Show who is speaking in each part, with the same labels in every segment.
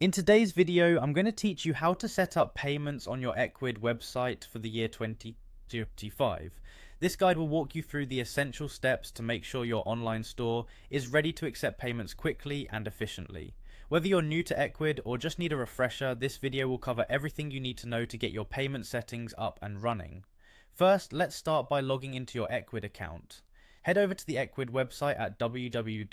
Speaker 1: In today's video, I'm going to teach you how to set up payments on your Ecwid website for the year 2025. This guide will walk you through the essential steps to make sure your online store is ready to accept payments quickly and efficiently. Whether you're new to Ecwid or just need a refresher, this video will cover everything you need to know to get your payment settings up and running. First, let's start by logging into your Ecwid account. Head over to the Ecwid website at www.ecwid.com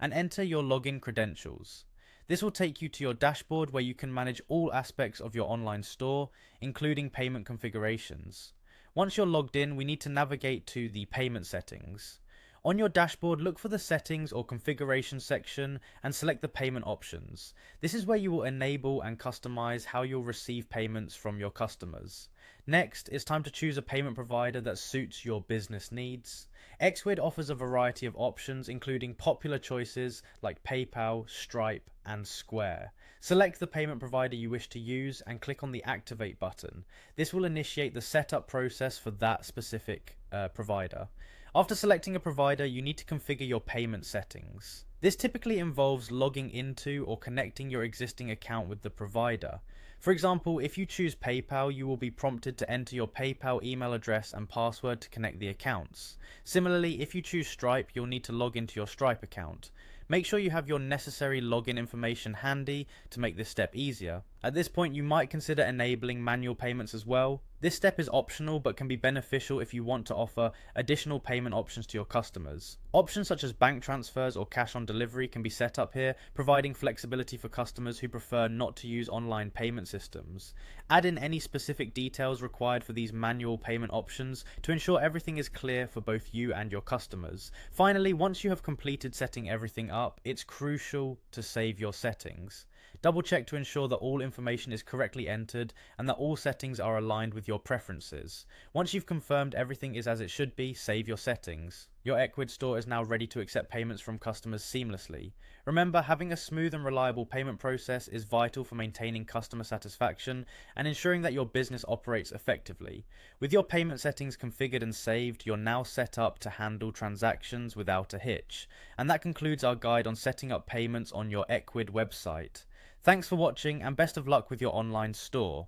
Speaker 1: and enter your login credentials. This will take you to your dashboard where you can manage all aspects of your online store, including payment configurations. Once you're logged in, we need to navigate to the payment settings. On your dashboard, look for the settings or configuration section and select the payment options. This is where you will enable and customize how you'll receive payments from your customers. Next, it's time to choose a payment provider that suits your business needs. Ecwid offers a variety of options, including popular choices like PayPal, Stripe, and Square. Select the payment provider you wish to use and click on the Activate button. This will initiate the setup process for that specific provider. After selecting a provider, you need to configure your payment settings. This typically involves logging into or connecting your existing account with the provider. For example, if you choose PayPal, you will be prompted to enter your PayPal email address and password to connect the accounts. Similarly, if you choose Stripe, you'll need to log into your Stripe account. Make sure you have your necessary login information handy to make this step easier. At this point, you might consider enabling manual payments as well. This step is optional but can be beneficial if you want to offer additional payment options to your customers. Options such as bank transfers or cash on delivery can be set up here, providing flexibility for customers who prefer not to use online payment systems. Add in any specific details required for these manual payment options to ensure everything is clear for both you and your customers. Finally, once you have completed setting everything up, it's crucial to save your settings. Double check to ensure that all information is correctly entered and that all settings are aligned with your preferences. Once you've confirmed everything is as it should be, save your settings. Your Ecwid store is now ready to accept payments from customers seamlessly. Remember, having a smooth and reliable payment process is vital for maintaining customer satisfaction and ensuring that your business operates effectively. With your payment settings configured and saved, you're now set up to handle transactions without a hitch. And that concludes our guide on setting up payments on your Ecwid website. Thanks for watching and best of luck with your online store.